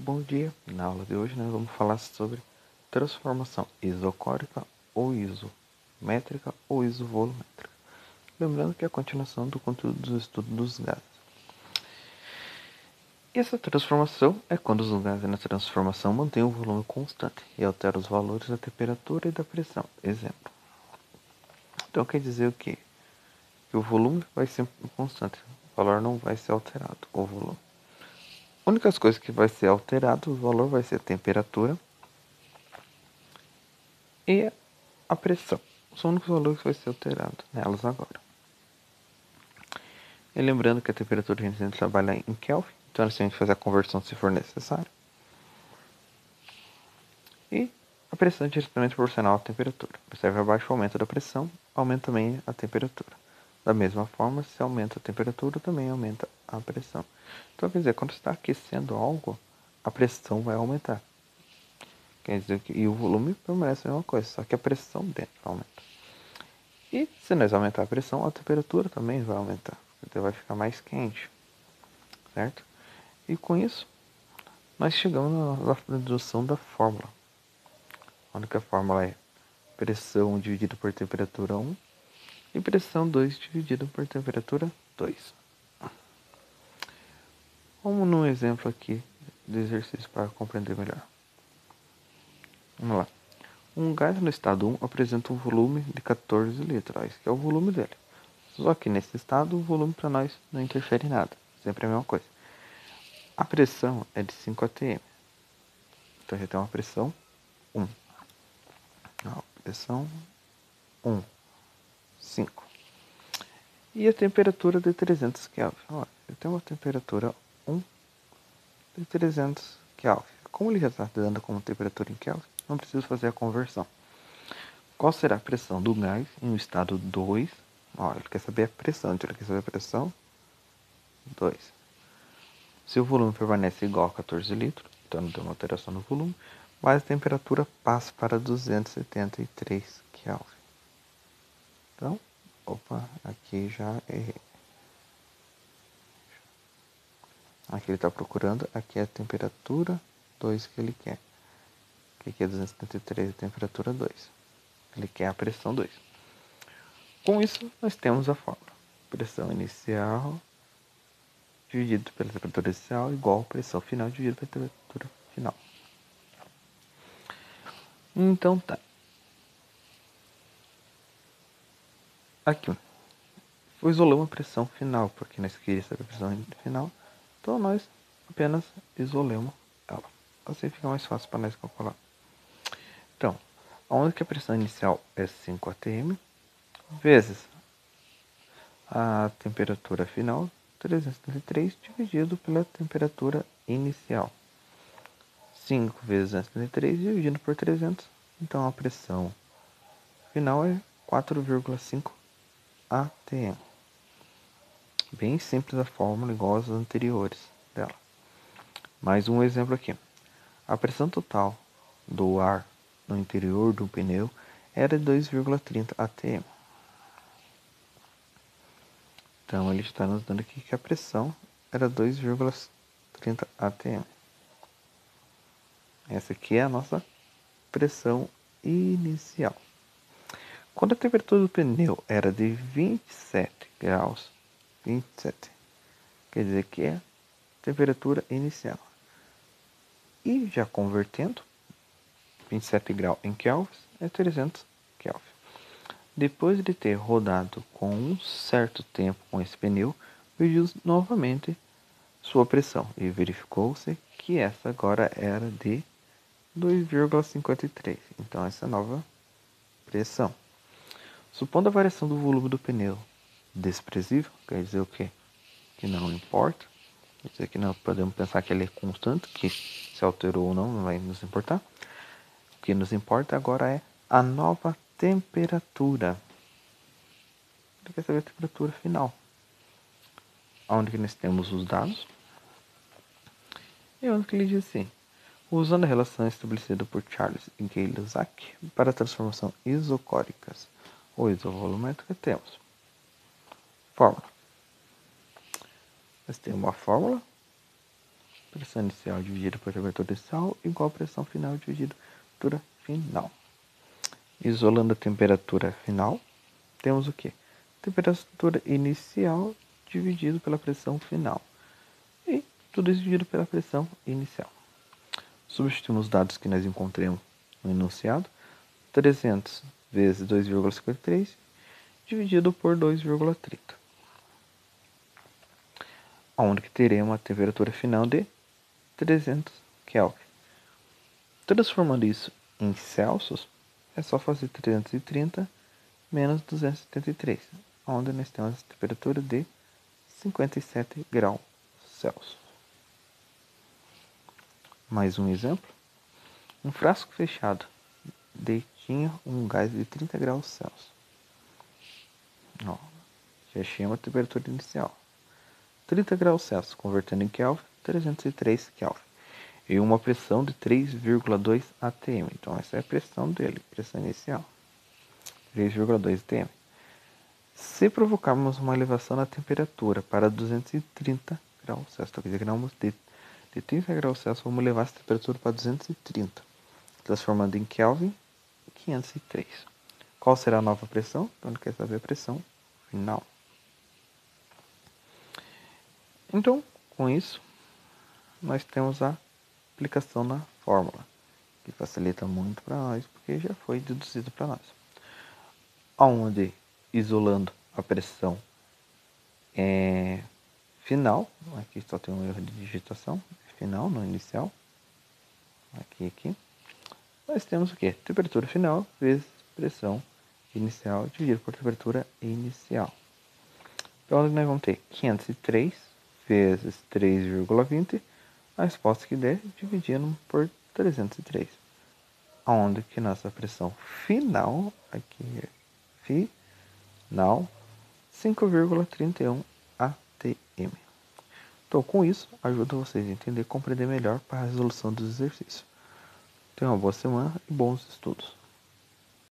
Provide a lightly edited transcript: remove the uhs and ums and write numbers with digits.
Bom dia! Na aula de hoje nós vamos falar sobre transformação isocórica ou isométrica ou isovolumétrica. Lembrando que é a continuação do conteúdo do estudo dos gases. Essa transformação é quando os gases na transformação mantêm o volume constante e alteram os valores da temperatura e da pressão. Exemplo. Então quer dizer o quê? Que o volume vai ser constante, o valor não vai ser alterado, o volume. A única coisa que vai ser alterado, o valor vai ser a temperatura e a pressão. São os únicos valores que vai ser alterado nelas agora. E lembrando que a temperatura a gente sempre trabalha em Kelvin, então nós temos que fazer a conversão se for necessário. E a pressão é diretamente proporcional à temperatura. Observe abaixo o aumento da pressão, aumenta também a temperatura. Da mesma forma, se aumenta a temperatura, também aumenta a pressão. Então, quer dizer, quando você está aquecendo algo, a pressão vai aumentar. Quer dizer que e o volume permanece a mesma coisa, só que a pressão dentro aumenta. E se nós aumentar a pressão, a temperatura também vai aumentar. Então vai ficar mais quente, certo? E com isso, nós chegamos na redução da fórmula. A única fórmula é pressão dividida por temperatura 1 e pressão 2 dividida por temperatura 2. Vamos num exemplo aqui de exercício para compreender melhor. Vamos lá. Um gás no estado 1 apresenta um volume de 14 litros, que é o volume dele. Só que nesse estado o volume para nós não interfere em nada, sempre a mesma coisa. A pressão é de 5 atm. Então já tem uma pressão 1. Pressão 1, 5. E a temperatura de 300 Kelvin. Olha, eu tenho uma temperatura 1 de 300 Kelvin. Como ele já está dando como temperatura em Kelvin, não preciso fazer a conversão. Qual será a pressão do gás em um estado 2? Olha, ele quer saber a pressão, então ele quer saber a pressão 2. Se o volume permanece igual a 14 litros, então não tem uma alteração no volume, mas a temperatura passa para 273 Kelvin. Então, aqui já errei. Aqui ele está procurando, aqui é a temperatura 2 que ele quer. Aqui é 273, a temperatura 2. Ele quer a pressão 2. Com isso, nós temos a fórmula. Pressão inicial dividido pela temperatura inicial igual a pressão final dividido pela temperatura final. Então tá. Aqui, isolamos a pressão final, porque nós queríamos saber a pressão final. Então nós apenas isolamos ela. Assim fica mais fácil para nós calcular. Então, onde que a pressão inicial é 5 atm, vezes a temperatura final, 373, dividido pela temperatura inicial. 5 vezes 273 dividido por 300. Então a pressão final é 4,5 atm. Bem simples a fórmula, igual às anteriores dela. Mais um exemplo aqui. A pressão total do ar no interior do pneu era de 2,30 atm. Então ele está nos dando aqui que a pressão era 2,30 atm. Essa aqui é a nossa pressão inicial. Quando a temperatura do pneu era de 27 graus, 27, quer dizer que é a temperatura inicial. E já convertendo, 27 graus em Kelvin é 300 Kelvin. Depois de ter rodado com um certo tempo com esse pneu, mediu novamente sua pressão e verificou-se que essa agora era de 2,53. Então essa é a nova pressão. Supondo a variação do volume do pneu desprezível, quer dizer o quê? Que não importa. Quer dizer que não podemos pensar que ele é constante, que se alterou ou não vai nos importar. O que nos importa agora é a nova temperatura. Ele quer saber a temperatura final. Onde que nós temos os dados. E onde que ele diz assim. Usando a relação estabelecida por Charles e Gay-Lussac para transformação isocóricas ou isovolumétrica, temos fórmula. Nós temos uma fórmula Pressão inicial dividida por temperatura inicial igual a pressão final dividida por temperatura final. Isolando a temperatura final, temos o quê? Temperatura inicial dividido pela pressão final. E tudo isso dividido pela pressão inicial. Substituímos os dados que nós encontramos no enunciado. 300 vezes 2,53 dividido por 2,30. Onde que teremos a temperatura final de 300 Kelvin. Transformando isso em Celsius, é só fazer 330 menos 273, onde nós temos a temperatura de 57 graus Celsius. Mais um exemplo. Um frasco fechado detinha um gás de 30 graus Celsius. Ó, já achamos a temperatura inicial. 30 graus Celsius, convertendo em Kelvin, 303 Kelvin. E uma pressão de 3,2 atm. Então, essa é a pressão dele, pressão inicial. 3,2 atm. Se provocarmos uma elevação na temperatura para 230 graus Celsius, então, quer dizer que nós de 30 graus Celsius, vamos levar essa temperatura para 230, transformando em Kelvin 503. Qual será a nova pressão? Então, ele quer saber a pressão final. Então, com isso, nós temos a aplicação na fórmula, que facilita muito para nós, porque já foi deduzido para nós. Onde, isolando a pressão final, aqui só tem um erro de digitação, final, não inicial, aqui, nós temos o que? Temperatura final vezes pressão inicial dividido por temperatura inicial. Então, nós vamos ter 503 vezes 3,20, a resposta que der, dividindo por 303. Onde que nossa pressão final, aqui final, 5,31 atm. Então, com isso, ajuda vocês a entender e compreender melhor para a resolução dos exercícios. Tenham uma boa semana e bons estudos.